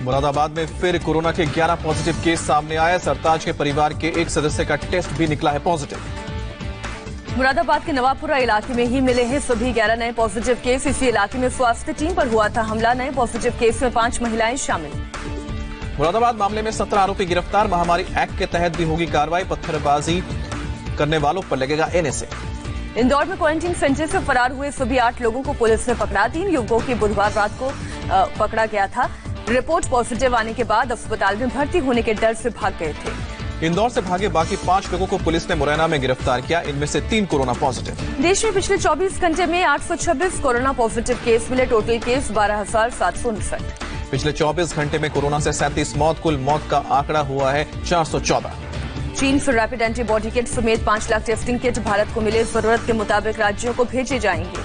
मुरादाबाद में फिर कोरोना के 11 पॉजिटिव केस सामने आए। सरताज के परिवार के एक सदस्य का टेस्ट भी निकला है पॉजिटिव। मुरादाबाद के नवापुरा इलाके में ही मिले हैं सभी 11 नए पॉजिटिव केस। इसी इलाके में स्वास्थ्य टीम पर हुआ था हमला। नए पॉजिटिव केस में 5 महिलाएं शामिल। मुरादाबाद मामले में 17 आरोपी गिरफ्तार। महामारी एक्ट के तहत भी होगी कार्रवाई। पत्थरबाजी करने वालों पर लगेगा एनएसए। इंदौर में क्वारंटीन सेंटर से फरार हुए सभी 8 लोगों को पुलिस ने पकड़ा। 3 युवकों की बुधवार रात को पकड़ा गया था। रिपोर्ट पॉजिटिव आने के बाद अस्पताल में भर्ती होने के डर से भाग गए थे। इंदौर से भागे बाकी 5 लोगों को पुलिस ने मुरैना में गिरफ्तार किया। इनमें से 3 कोरोना पॉजिटिव। देश में पिछले 24 घंटे में 826 कोरोना पॉजिटिव केस मिले। Total case 12,759। पिछले 24 घंटे में कोरोना से 37 मौत। कुल मौत का आंकड़ा हुआ है 414। चीन से रैपिड एंटीबॉडी किट समेत 5 लाख टेस्टिंग किट भारत को मिले। जरूरत के मुताबिक राज्यों को भेजे जाएंगे।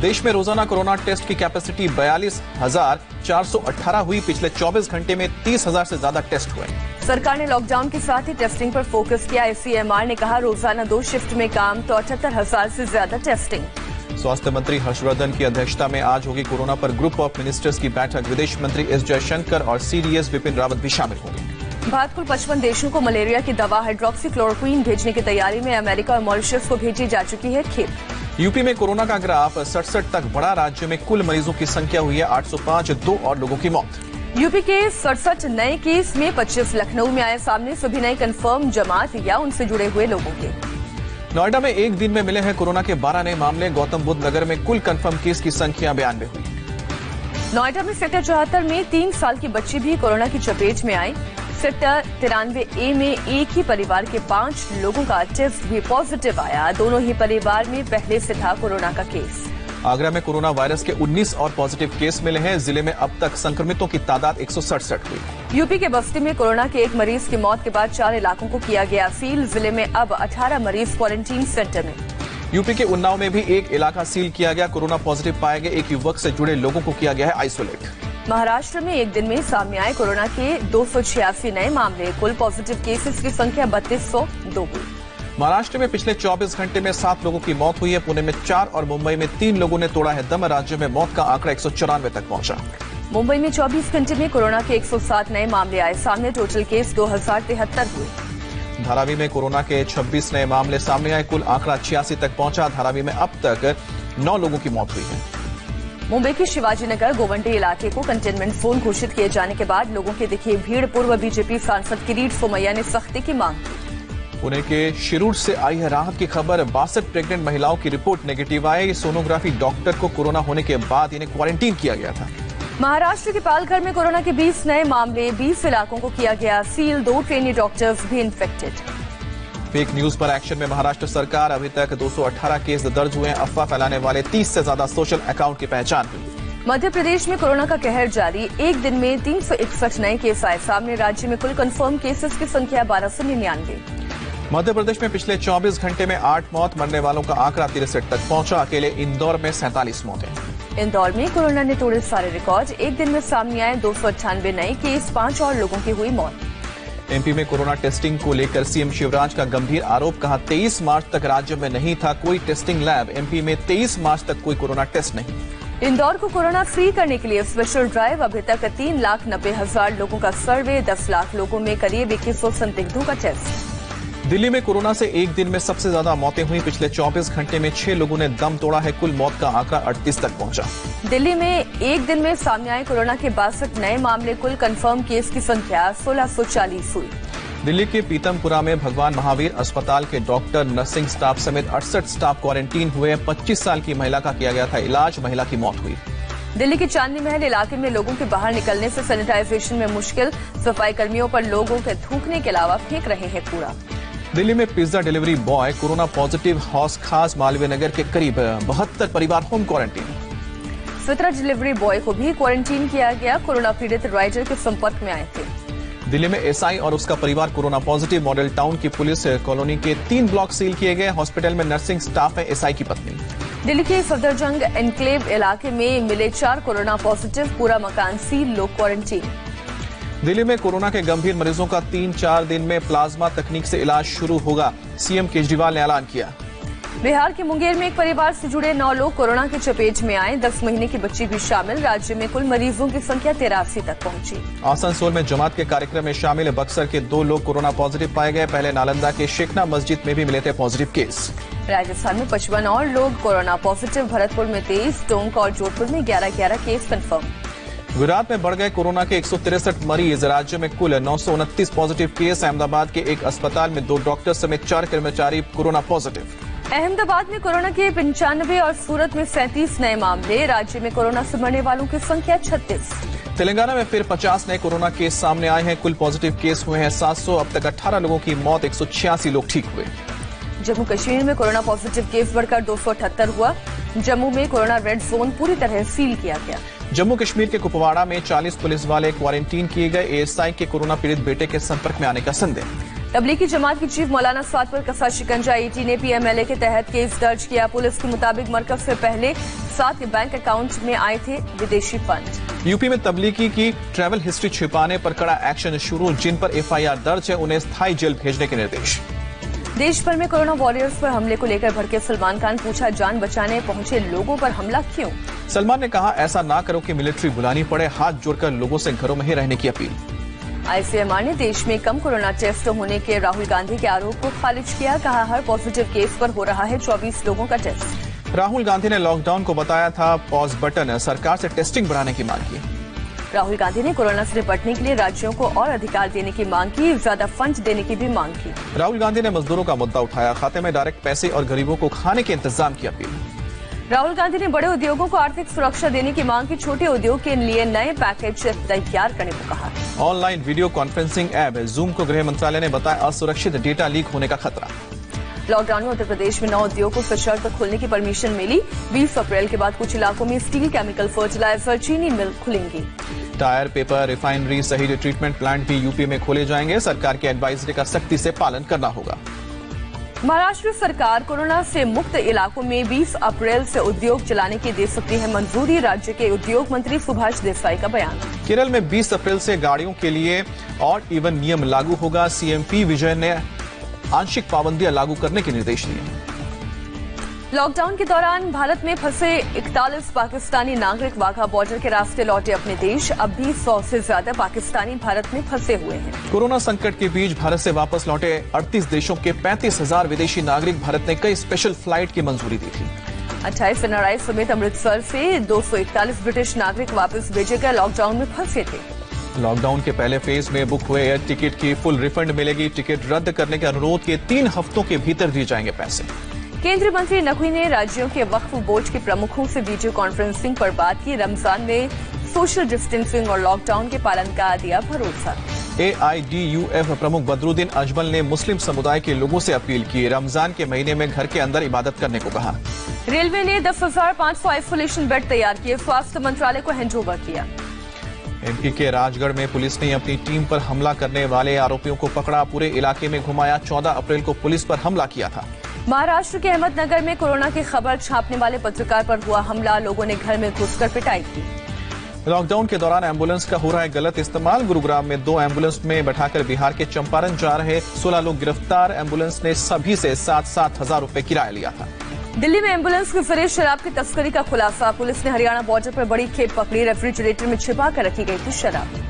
देश में रोजाना कोरोना टेस्ट की कैपेसिटी 42,418 हुई। पिछले 24 घंटे में 30,000 से ज्यादा टेस्ट हुए। सरकार ने लॉकडाउन के साथ ही टेस्टिंग पर फोकस किया। ICMR ने कहा रोजाना 2 शिफ्ट में काम तो 78,000 से ज्यादा टेस्टिंग। स्वास्थ्य मंत्री हर्षवर्धन की अध्यक्षता में आज होगी कोरोना पर ग्रुप ऑफ मिनिस्टर्स की बैठक। विदेश मंत्री एस जयशंकर और CDS विपिन रावत भी शामिल होंगे। भारत कुल 55 देशों को मलेरिया की दवा हाइड्रोक्सीक्लोरोक्वीन भेजने की तैयारी में। अमेरिका और मॉरिशस को भेजी जा चुकी है खेप। यूपी में कोरोना का ग्राफ 67 तक बढ़ा। राज्य में कुल मरीजों की संख्या हुई है 805। 2 और लोगों की मौत। यूपी के 67 नए केस में 25 लखनऊ में आए सामने। सभी नए कंफर्म जमात या उनसे जुड़े हुए लोगों के। नोएडा में एक दिन में मिले हैं कोरोना के 12 नए मामले। गौतम बुद्ध नगर में कुल कंफर्म केस की संख्या 92 हुई। नोएडा में सेक्टर 74 में 3 साल की बच्ची भी कोरोना की चपेट में आई। सेक्टर 93A में एक ही परिवार के 5 लोगों का टेस्ट भी पॉजिटिव आया। दोनों ही परिवार में पहले से था कोरोना का केस। आगरा में कोरोना वायरस के 19 और पॉजिटिव केस मिले हैं। जिले में अब तक संक्रमितों की तादाद 167 हुई। यूपी के बस्ती में कोरोना के एक मरीज की मौत के बाद 4 इलाकों को किया गया सील। जिले में अब 18 मरीज क्वारंटीन सेंटर में। यूपी के उन्नाव में भी एक इलाका सील किया गया। कोरोना पॉजिटिव पाए गए एक युवक से जुड़े लोगों को किया गया है आइसोलेट। महाराष्ट्र में एक दिन में सामने आए कोरोना के 286 नए मामले। कुल पॉजिटिव केसेस की संख्या 3202 हुई। महाराष्ट्र में पिछले 24 घंटे में 7 लोगों की मौत हुई है। पुणे में 4 और मुंबई में 3 लोगों ने तोड़ा है दम। राज्य में मौत का आंकड़ा 194 तक पहुंचा। मुंबई में 24 घंटे में कोरोना के 107 नए मामले आए सामने। टोटल केस 2073 हुए। धारावी में कोरोना के 26 नए मामले सामने आए। कुल आंकड़ा 86 तक पहुंचा। धारावी में अब तक 9 लोगों की मौत हुई है। मुंबई के शिवाजीनगर गोवंडी इलाके को कंटेनमेंट जोन घोषित किए जाने के बाद लोगों की दिखी भीड़। पूर्व बीजेपी सांसद किरीट सोमैया ने सख्ती की मांग की। पुणे के शिरूर से आई है राहत की खबर। 62 प्रेग्नेंट महिलाओं की रिपोर्ट नेगेटिव आई। सोनोग्राफी डॉक्टर को कोरोना होने के बाद इन्हें क्वारंटीन किया गया था। महाराष्ट्र के पालघर में कोरोना के 20 नए मामले। 20 इलाकों को किया गया सील। 2 ट्रेनी डॉक्टर्स भी इन्फेक्टेड। फेक न्यूज पर एक्शन में महाराष्ट्र सरकार। अभी तक 218 केस दर्ज हुए हैं। अफवाह फैलाने वाले 30 से ज्यादा सोशल अकाउंट की पहचान हुई। मध्य प्रदेश में कोरोना का कहर जारी। एक दिन में 361 नए केस आए सामने। राज्य में कुल कंफर्म केसेस की संख्या 1299। मध्य प्रदेश में पिछले 24 घंटे में 8 मौत। मरने वालों का आंकड़ा 63 तक पहुंचा। अकेले इंदौर में 47 मौतें। इंदौर में कोरोना ने तोड़े सारे रिकॉर्ड। एक दिन में सामने आए 298 नए केस। 5 और लोगों की हुई मौत। एमपी में कोरोना टेस्टिंग को लेकर सीएम शिवराज का गंभीर आरोप। कहा 23 मार्च तक राज्य में नहीं था कोई टेस्टिंग लैब। एमपी में 23 मार्च तक कोई कोरोना टेस्ट नहीं। इंदौर को कोरोना फ्री करने के लिए स्पेशल ड्राइव। अभी तक 3,90,000 लोगों का सर्वे। 10 लाख लोगों में करीब 2100 संदिग्धों का टेस्ट। दिल्ली में कोरोना से एक दिन में सबसे ज्यादा मौतें हुई। पिछले 24 घंटे में 6 लोगों ने दम तोड़ा है। कुल मौत का आंकड़ा 38 तक पहुंचा। दिल्ली में एक दिन में सामने आए कोरोना के 62 नए मामले। कुल कंफर्म केस की संख्या 1640 हुई। दिल्ली के पीतमपुरा में भगवान महावीर अस्पताल के डॉक्टर, नर्सिंग स्टाफ समेत 68 स्टाफ क्वारंटीन हुए। 25 साल की महिला का किया गया था इलाज। महिला की मौत हुई। दिल्ली के चांदनी महल इलाके में लोगों के बाहर निकलने से सैनिटाइजेशन में मुश्किल। सफाई कर्मियों पर लोगों के थूकने के अलावा फेंक रहे हैं कूड़ा। दिल्ली में pizza delivery boy corona positive. Hauz Khas Malviya Nagar के करीब 72 परिवार होम क्वारंटीन। फितरा डिलीवरी बॉय को भी क्वारंटीन किया गया। कोरोना पीड़ित राइडर के संपर्क में आए थे। दिल्ली में एसआई और उसका परिवार कोरोना पॉजिटिव। मॉडल टाउन की पुलिस कॉलोनी के 3 ब्लॉक सील किए गए। हॉस्पिटल में नर्सिंग स्टाफ है एसआई की पत्नी। दिल्ली के सफदरजंग एनक्लेव इलाके में मिले 4 कोरोना पॉजिटिव। पूरा मकान सील। लोग क्वारंटीन। दिल्ली में कोरोना के गंभीर मरीजों का 3-4 दिन में प्लाज्मा तकनीक से इलाज शुरू होगा। सीएम केजरीवाल ने ऐलान किया। बिहार के मुंगेर में एक परिवार से जुड़े 9 लोग कोरोना की चपेट में आए। 10 महीने की बच्ची भी शामिल। राज्य में कुल मरीजों की संख्या 83 तक पहुंची। आसनसोल में जमात के कार्यक्रम में शामिल बक्सर के 2 लोग कोरोना पॉजिटिव पाए गए। पहले नालंदा के शेखना मस्जिद में भी मिले थे पॉजिटिव केस। राजस्थान में 55 और लोग कोरोना पॉजिटिव। भरतपुर में 23, टोंक और जोधपुर में 11-11 केस कंफर्म। गुजरात में बढ़ गए कोरोना के 163 मरीज। राज्य में कुल 929 पॉजिटिव केस। अहमदाबाद के एक अस्पताल में 2 डॉक्टर समेत 4 कर्मचारी कोरोना पॉजिटिव। अहमदाबाद में कोरोना के 95 और सूरत में 37 नए मामले। राज्य में कोरोना से मरने वालों की संख्या 36। तेलंगाना में फिर 50 नए कोरोना केस सामने आए हैं। कुल पॉजिटिव केस हुए हैं 700। अब तक 18 लोगों की मौत, 186 लोग ठीक हुए। जम्मू कश्मीर में कोरोना पॉजिटिव केस बढ़कर 278 हुआ। जम्मू में कोरोना रेड जोन पूरी तरह सील किया गया। जम्मू कश्मीर के कुपवाड़ा में 40 पुलिस वाले क्वारंटीन किए गए। एएसआई के कोरोना पीड़ित बेटे के संपर्क में आने का संदेह। तबलीगी जमात की चीफ मौलाना साद पर कसा शिकंजा। ईटी ने पीएमएलए के तहत केस दर्ज किया। पुलिस के मुताबिक मरकज से पहले साद के बैंक अकाउंट में आए थे विदेशी फंड। यूपी में तबलीगी की ट्रैवल हिस्ट्री छिपाने पर कड़ा एक्शन शुरू। जिन पर एफआईआर दर्ज है उन्हें स्थायी जेल भेजने के निर्देश। देश भर में कोरोना वॉरियर्स पर हमले को लेकर भड़के सलमान खान। पूछा, जान बचाने पहुंचे लोगों पर हमला क्यों? सलमान ने कहा, ऐसा ना करो कि मिलिट्री बुलानी पड़े। हाथ जोड़कर लोगों से घरों में ही रहने की अपील। आईसीएमआर ने देश में कम कोरोना टेस्ट होने के राहुल गांधी के आरोप को खारिज किया। कहा, हर पॉजिटिव केस पर हो रहा है 24 लोगों का टेस्ट। राहुल गांधी ने लॉकडाउन को बताया था पॉज बटन। सरकार से टेस्टिंग बढ़ाने की मांग की। राहुल गांधी ने कोरोना से निपटने के लिए राज्यों को और अधिकार देने की मांग की। ज्यादा फंड देने की भी मांग की। राहुल गांधी ने मजदूरों का मुद्दा उठाया। खाते में डायरेक्ट पैसे और गरीबों को खाने के इंतजाम की अपील। राहुल गांधी ने बड़े उद्योगों को आर्थिक सुरक्षा देने की मांग की। छोटे उद्योग के लिए नए पैकेज तैयार करने को कहा। Online video conferencing app zoom को गृह मंत्रालय ने बताया असुरक्षित डेटा लीक होने का खतरा। लॉकडाउन में उत्तर प्रदेश में 9 उद्योग को सशर्त खोलने की परमिशन मिली। 20 अप्रैल के बाद कुछ इलाकों में स्टील, केमिकल, फर्टिलाइजर, चीनी मिल खुलेंगी। टायर, पेपर, रिफाइनरी सहित ट्रीटमेंट प्लांट भी यूपी में खोले जाएंगे। सरकार की एडवाइजरी का सख्ती से पालन करना होगा। महाराष्ट्र सरकार कोरोना से मुक्त इलाकों में 20 अप्रैल से उद्योग चलाने की दे सकती है मंजूरी। राज्य के उद्योग मंत्री सुभाष देसाई का बयान। केरल में 20 अप्रैल से गाड़ियों के लिए ऑड इवन नियम लागू होगा। सीएम पी विजय ने आंशिक पाबंदियां लागू करने के निर्देश दिए। लॉकडाउन के दौरान भारत में फंसे 41 पाकिस्तानी नागरिक वाघा बॉर्डर के रास्ते लौटे अपने देश। अब भी 100 से ज्यादा पाकिस्तानी भारत में फंसे हुए हैं। कोरोना संकट के बीच भारत से वापस लौटे 38 देशों के 35,000 विदेशी नागरिक। भारत ने कई स्पेशल फ्लाइट की मंजूरी दी थी। 28 एनआरआई समेत अमृतसर से 241 ब्रिटिश नागरिक वापस भेजे गए। लॉकडाउन में फंसे थे। लॉकडाउन के पहले फेज में बुक हुए एयर टिकट की फुल रिफंड मिलेगी। टिकट रद्द करने के अनुरोध के 3 हफ्तों के भीतर दिए जाएंगे पैसे। केंद्रीय मंत्री नकवी ने राज्यों के वक्फ बोर्ड के प्रमुखों से वीडियो कॉन्फ्रेंसिंग पर बात की। रमजान में सोशल डिस्टेंसिंग और लॉकडाउन के पालन का दिया भरोसा। AIDUF प्रमुख बदरुद्दीन अजमल ने मुस्लिम समुदाय के लोगों से अपील की। रमजान के महीने में घर के अंदर इबादत करने को कहा। रेलवे ने 10,500 आइसोलेशन बेड तैयार किए। स्वास्थ्य मंत्रालय को हैंडओवर किया। एमपी के राजगढ़ में पुलिस ने अपनी टीम पर हमला करने वाले आरोपियों को पकड़ा। पूरे इलाके में घुमाया। 14 अप्रैल को पुलिस पर हमला किया था। महाराष्ट्र के अहमदनगर में कोरोना की खबर छापने वाले पत्रकार पर हुआ हमला। लोगों ने घर में घुसकर पिटाई की। लॉकडाउन के दौरान एम्बुलेंस का हो रहा है गलत इस्तेमाल। गुरुग्राम में 2 एम्बुलेंस में बैठाकर बिहार के चंपारण जा रहे 16 लोग गिरफ्तार। एम्बुलेंस ने सभी से 7-7 हजार रुपए किराया लिया था। दिल्ली में एम्बुलेंस के जरिए शराब की तस्करी का खुलासा। पुलिस ने हरियाणा बॉर्डर पर बड़ी खेप पकड़ी। रेफ्रिजरेटर में छिपा कर रखी गई थी शराब।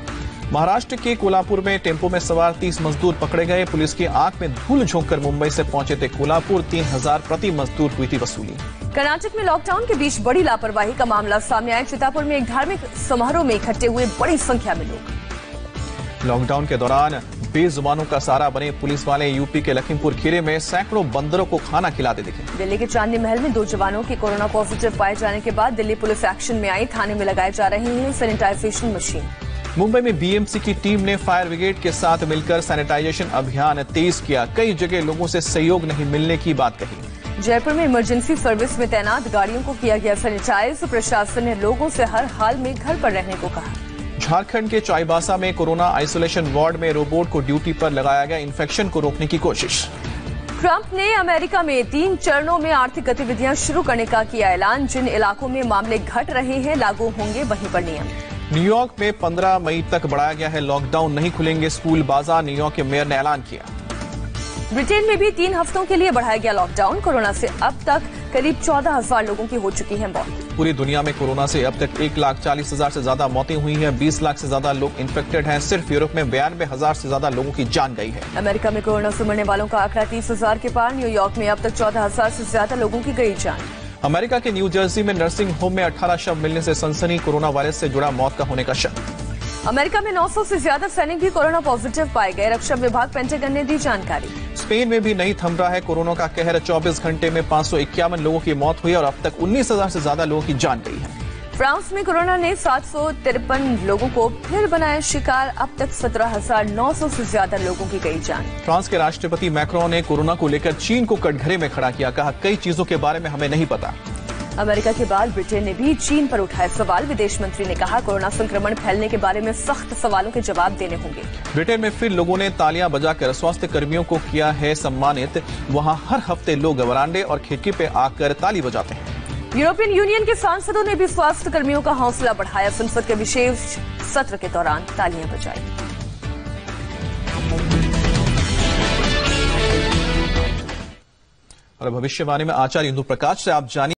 महाराष्ट्र के कोल्हापुर में टेम्पो में सवार 30 मजदूर पकड़े गए। पुलिस की आंख में धूल झोंककर मुंबई से पहुंचे थे कोल्हापुर। 3,000 प्रति मजदूर हुई थी वसूली। कर्नाटक में लॉकडाउन के बीच बड़ी लापरवाही का मामला सामने आया। चितापुर में एक धार्मिक समारोह में इकट्ठे हुए बड़ी संख्या में लोग। लॉकडाउन के दौरान बेजुबानों का सहारा बने पुलिस वाले। यूपी के लखीमपुर खीरी में सैकड़ों बंदरों को खाना खिलाते दिखे। दिल्ली के चांदनी महल में 2 जवानों के कोरोना पॉजिटिव पाए जाने के बाद दिल्ली पुलिस एक्शन में आई। थाने में लगाए जा रही है सैनिटाइजेशन मशीन। मुंबई में बीएमसी की टीम ने फायर ब्रिगेड के साथ मिलकर सैनिटाइजेशन अभियान तेज किया। कई जगह लोगों से सहयोग नहीं मिलने की बात कही। जयपुर में इमरजेंसी सर्विस में तैनात गाड़ियों को किया गया सैनिटाइज। प्रशासन ने लोगों से हर हाल में घर पर रहने को कहा। झारखंड के चाईबासा में कोरोना आइसोलेशन वार्ड में रोबोट को ड्यूटी पर लगाया गया। इन्फेक्शन को रोकने की कोशिश। ट्रंप ने अमेरिका में 3 चरणों में आर्थिक गतिविधियां शुरू करने का किया ऐलान। जिन इलाकों में मामले घट रहे हैं लागू होंगे वहीं पर नियम। न्यूयॉर्क में 15 मई तक बढ़ाया गया है लॉकडाउन। नहीं खुलेंगे स्कूल, बाजार। न्यूयॉर्क के मेयर ने ऐलान किया। ब्रिटेन में भी 3 हफ्तों के लिए बढ़ाया गया लॉकडाउन। कोरोना से अब तक करीब 14,000 लोगों की हो चुकी है मौत। पूरी दुनिया में कोरोना से अब तक 1,40,000 से ज्यादा मौतें हुई हैं। 20 लाख से ज्यादा लोग इन्फेक्टेड हैं। सिर्फ यूरोप में 92,000 से ज्यादा लोगों की जान गई है। अमेरिका में कोरोना से मरने वालों का आंकड़ा 30,000 के पार। न्यूयॉर्क में अब तक 14,000 से ज्यादा लोगों की गई जान। अमेरिका के न्यू जर्सी में नर्सिंग होम में 18 शव मिलने से सनसनी। कोरोना वायरस से जुड़ा मौत का होने का शक। अमेरिका में 900 से ज्यादा सैनिक भी कोरोना पॉजिटिव पाए गए। रक्षा विभाग पेंटागन ने दी जानकारी। स्पेन में भी नहीं थम रहा है कोरोना का कहर। 24 घंटे में 551 लोगों की मौत हुई और अब तक 19,000 से ज्यादा लोगों की जान गई है। फ्रांस में कोरोना ने 753 लोगों को फिर बनाया शिकार। अब तक 17,900 से ज्यादा लोगों की गई जान। फ्रांस के राष्ट्रपति मैक्रोन ने कोरोना को लेकर चीन को कटघरे में खड़ा किया। कहा, कई चीजों के बारे में हमें नहीं पता। अमेरिका के बाद ब्रिटेन ने भी चीन पर उठाए सवाल। विदेश मंत्री ने कहा, कोरोना संक्रमण फैलने के बारे में सख्त सवालों के जवाब देने होंगे। ब्रिटेन में फिर लोगों ने तालियां बजाकर स्वास्थ्य कर्मियों को किया है सम्मानित। वहां हर हफ्ते लोग वरांडे और खिड़की पे आकर ताली बजाते हैं। यूरोपियन यूनियन के सांसदों ने भी स्वास्थ्य कर्मियों का हौसला बढ़ाया। संसद के विशेष सत्र के दौरान तालियां बजाई। और भविष्यवाणी में आचार्य इंदु प्रकाश से आप जानिए।